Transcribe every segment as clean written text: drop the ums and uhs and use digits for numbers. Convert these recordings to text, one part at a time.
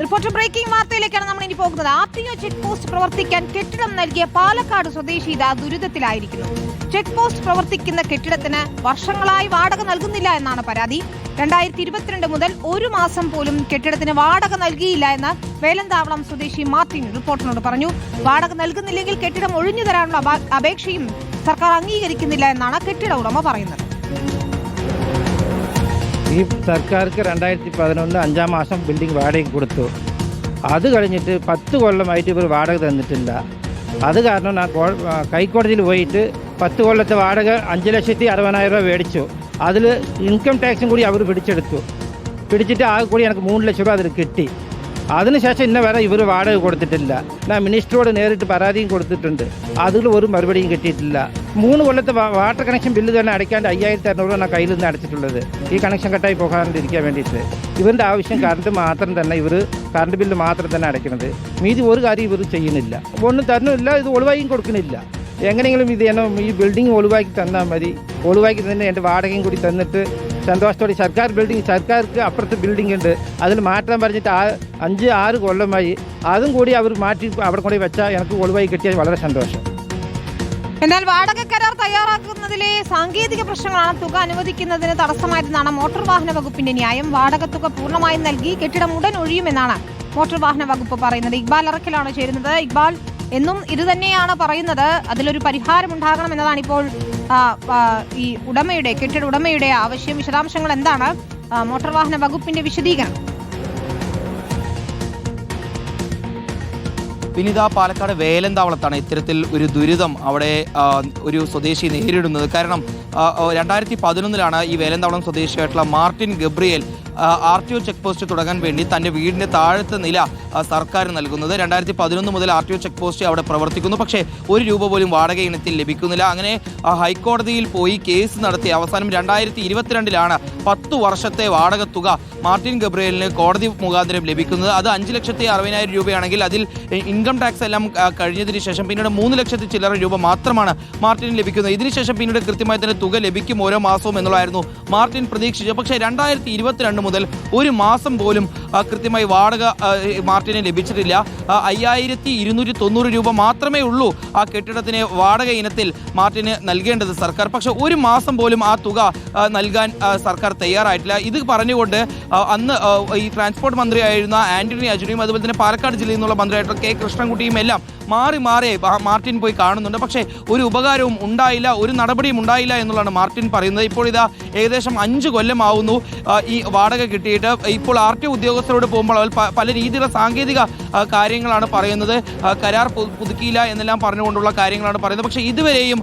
Reporter breaking വാർത്തയിലേക്കാണ് നമ്മൾ ഇനി പോകുന്നത്. RTO ചെക്ക് പോസ്റ്റ് പ്രവർത്തിക്കാൻ കെട്ടിടം നൽകിയ പാലക്കാട് സ്വദേശി ഇതാ ദുരിതത്തിലായിരിക്കുന്നു. ചെക്ക് പോസ്റ്റ് പ്രവർത്തിക്കുന്ന കെട്ടിടത്തിന് വർഷങ്ങളായി വാടക നൽകുന്നില്ല എന്നാണ് പരാതി. 2022 മുതൽ ഒരു മാസം പോലും കെട്ടിടത്തിന് വാടക നൽകിയില്ല എന്ന് വേലന്താവളം സ്വദേശി മാർട്ടിൻ റിപ്പോർട്ടറിനോട് പറഞ്ഞു. വാടക നൽകുന്നില്ലെങ്കിൽ കെട്ടിടം ഒഴിഞ്ഞു തരാനുള്ള അപേക്ഷയും സർക്കാർ അംഗീകരിക്കുന്നില്ല എന്നാണ് കെട്ടിട ഉടമ പറയുന്നത്. ഈ സർക്കാർക്ക് 2011 5-ാം മാസം ബിൽഡിംഗ് വാടക കൊടുത്തു. അത് കഴിഞ്ഞിട്ട് 10 കൊല്ലമായിട്ട് ഇവർ വാടക തന്നിട്ടില്ല. അത് കാരണം ഞാൻ ഹൈക്കോടതിയിൽ പോയിട്ട് 10 കൊല്ലത്തെ വാടക 5,60,000 രൂപ മേടിച്ചു. അതിൽ ഇൻകം ടാക്സും കൂടി അവർ പിടിച്ചിട്ട് ആകെ കൂടി എനിക്ക് 3 ലക്ഷം രൂപ അതിൽ കിട്ടി. അതിനുശേഷം ഇന്ന വരെ ഇവർ വാടക കൊടുത്തിട്ടില്ല. ഞാൻ മിനിസ്റ്ററോട് നേരിട്ട് പരാതിയും കൊടുത്തിട്ടുണ്ട്. അതിൽ ഒരു മറുപടിയും കിട്ടിയിട്ടില്ല. 3 കൊല്ലത്തെ വാട്ടർ കണക്ഷൻ ബില്ല് തന്നെ അടയ്ക്കാണ്ട് 5,600 രൂപ ഞാൻ കയ്യിൽ നിന്ന് അടച്ചിട്ടുള്ളത് ഈ കണക്ഷൻ കട്ടായി പോകാണ്ടിരിക്കാൻ വേണ്ടിയിട്ട്. ഇവരുടെ ആവശ്യം കറണ്ട് മാത്രം തന്നെ, ഇവർ കറണ്ട് ബില്ല് മാത്രം തന്നെ അടയ്ക്കുന്നത്. മീതി ഒരു കാര്യം ഇവർ ചെയ്യുന്നില്ല. ഒന്നും തരുന്നില്ല, ഇത് ഒഴിവാക്കിയും കൊടുക്കുന്നില്ല. എങ്ങനെയെങ്കിലും ഇത് ഈ ബിൽഡിംഗ് ഒഴിവാക്കി തന്നാൽ മതി. ഒഴിവാക്കി തന്നെ എൻ്റെ വാടകയും കൂടി തന്നിട്ട് സന്തോഷത്തോടെ സർക്കാർക്ക് അപ്പുറത്ത് ബിൽഡിംഗ് ഉണ്ട്, അതിൽ മാറ്റാൻ പറഞ്ഞിട്ട് 5-6 കൊല്ലമായി. അതും കൂടി അവർ മാറ്റി അവിടെ കൂടി വെച്ചാൽ എനിക്ക് ഒഴിവായി കിട്ടിയാൽ വളരെ സന്തോഷം. എന്നാൽ വാടക കരാർ തയ്യാറാക്കുന്നതിലെ സാങ്കേതിക പ്രശ്നങ്ങളാണ് തുക അനുവദിക്കുന്നതിന് തടസ്സമായതെന്നാണ് മോട്ടോർ വാഹന വകുപ്പിന്റെ ന്യായം. വാടക തുക പൂർണ്ണമായും നൽകി കെട്ടിടം ഉടൻ ഒഴിയുമെന്നാണ് മോട്ടോർ വാഹന വകുപ്പ് പറയുന്നത്. ഇക്ബാൽ അറക്കലാണ് ചേരുന്നത്. ഇക്ബാൽ, എന്നും ഇത് തന്നെയാണ് പറയുന്നത്, അതിലൊരു പരിഹാരം ഉണ്ടാകണം എന്നതാണ് ഇപ്പോൾ ഈ കെട്ടിട ഉടമയുടെ ആവശ്യം. വിശദാംശങ്ങൾ എന്താണ്? മോട്ടോർ വാഹന വകുപ്പിന്റെ വിശദീകരണം. വിനിത, പാലക്കാട് വേലന്താവളത്താണ് ഇത്തരത്തിൽ ഒരു ദുരിതം അവിടെ ഒരു സ്വദേശി നേരിടുന്നത്. കാരണം 2011 ഈ വേലന്താവളം സ്വദേശിയായിട്ടുള്ള Martin Gabriel RTO check post തുടങ്ങാൻ വേണ്ടി തൻ്റെ വീടിൻ്റെ താഴത്തെ നില സർക്കാർ നൽകുന്നത്. 2011 മുതൽ RTO ചെക്ക് പോസ്റ്റ് അവിടെ പ്രവർത്തിക്കുന്നു. പക്ഷേ 1 രൂപ പോലും വാടക ഇനത്തിൽ ലഭിക്കുന്നില്ല. അങ്ങനെ ഹൈക്കോടതിയിൽ പോയി കേസ് നടത്തി അവസാനം 2022 10 വർഷത്തെ വാടക തുക മാർട്ടിൻ ഗബ്രിയേലിന് കോടതി മുഖാന്തരം ലഭിക്കുന്നത്. അത് 5,60,000 രൂപയാണെങ്കിൽ അതിൽ ഇൻകം ടാക്സ് എല്ലാം കഴിഞ്ഞതിന് ശേഷം പിന്നീട് 3 ലക്ഷത്തി ചില്ലറ രൂപ മാത്രമാണ് മാർട്ടിന് ലഭിക്കുന്നത്. ഇതിനുശേഷം പിന്നീട് കൃത്യമായി തന്നെ തുക ലഭിക്കും ഓരോ മാസവും എന്നുള്ളതായിരുന്നു മാർട്ടിൻ പ്രതീക്ഷിച്ചത്. പക്ഷേ 2022 മുതൽ ഒരു മാസം പോലും കൃത്യമായി വാടക മാർട്ടിന് ലഭിച്ചിട്ടില്ല. 5,290 രൂപ മാത്രമേ ഉള്ളൂ ആ കെട്ടിടത്തിന് വാടക ഇനത്തിൽ മാർട്ടിന് നൽകേണ്ടത് സർക്കാർ. പക്ഷെ ഒരു മാസം പോലും ആ തുക നൽകാൻ സർക്കാർ തയ്യാറായിട്ടില്ല. ഇത് പറഞ്ഞുകൊണ്ട് അന്ന് ഈ ട്രാൻസ്പോർട്ട് മന്ത്രിയായിരുന്ന ആന്റണി അജുനിയും അതുപോലെ തന്നെ പാലക്കാട് ജില്ലയിൽ നിന്നുള്ള മന്ത്രിയായിട്ടുള്ള K കൃഷ്ണൻകുട്ടിയും എല്ലാം മാറി മാർട്ടിൻ പോയി കാണുന്നുണ്ട്. പക്ഷേ ഒരു ഉപകാരവും ഉണ്ടായില്ല, ഒരു നടപടിയും ഉണ്ടായില്ല എന്നുള്ളതാണ് മാർട്ടിൻ പറയുന്നത്. ഇപ്പോൾ ഇതാ ഏകദേശം 5 കൊല്ലമാവുന്നു ഈ വാടക കിട്ടിയിട്ട്. ഇപ്പോൾ RTO ഉദ്യോഗസ്ഥരോട് പോകുമ്പോൾ അവർ പല രീതിയിലുള്ള സാങ്കേതിക കാര്യങ്ങളാണ് പറയുന്നത്. കരാർ പുതുക്കിയില്ല എന്നെല്ലാം പറഞ്ഞുകൊണ്ടുള്ള കാര്യങ്ങളാണ് പറയുന്നത്. പക്ഷേ ഇതുവരെയും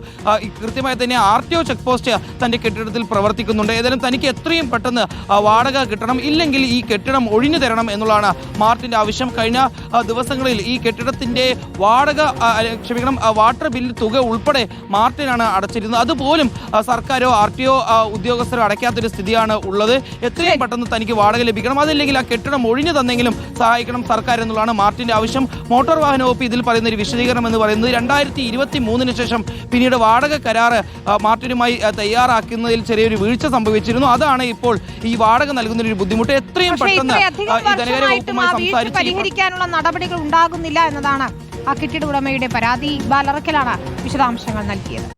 കൃത്യമായി തന്നെ RTO ചെക്ക് പോസ്റ്റ് തൻ്റെ കെട്ടിടത്തിൽ പ്രവർത്തിക്കുന്നുണ്ട്. ഏതായാലും തനിക്ക് എത്രയും പെട്ടെന്ന് വാടക കിട്ടണം, ഇല്ലെങ്കിൽ ഈ കെട്ടിടം ഒഴിഞ്ഞു തരണം എന്നുള്ളതാണ് മാർട്ടിൻ്റെ ആവശ്യം. കഴിഞ്ഞ ദിവസങ്ങളിൽ ഈ കെട്ടിടത്തിൻ്റെ വാട്ടർ ബില്ല് തുക ഉൾപ്പെടെ മാർട്ടിനാണ് അടച്ചിരുന്നത്. അതുപോലും സർക്കാരോ RTO ഉദ്യോഗസ്ഥരോ അടയ്ക്കാത്തൊരു സ്ഥിതിയാണ് ഉള്ളത്. എത്രയും പെട്ടെന്ന് തനിക്ക് വാടക ലഭിക്കണം, അതില്ലെങ്കിൽ ആ കെട്ടിടം ഒഴിഞ്ഞു തന്നെങ്കിലും സഹായിക്കണം സർക്കാർ എന്നുള്ളതാണ് മാർട്ടിന്റെ ആവശ്യം. മോട്ടോർ വാഹന വകുപ്പ് ഇതിൽ പറയുന്ന ഒരു വിശദീകരണം എന്ന് പറയുന്നത് 2023 ശേഷം പിന്നീട് വാടക കരാർ മാർട്ടിനുമായി തയ്യാറാക്കുന്നതിൽ ചെറിയൊരു വീഴ്ച സംഭവിച്ചിരുന്നു. അതാണ് ഇപ്പോൾ ഈ വാടക നൽകുന്നൊരു ബുദ്ധിമുട്ട്. എത്രയും പെട്ടെന്ന് ധനകാര്യ വകുപ്പുമായി സംസാരിച്ച് പരിഹരിക്കാനുള്ള നടപടികൾ ഉണ്ടാകുന്നില്ല എന്നതാണ് ആ കെട്ടിട ഉടമയുടെ പരാതി. ഇക്ബാൽ അറക്കലാണ് വിശദാംശങ്ങൾ നൽകിയത്.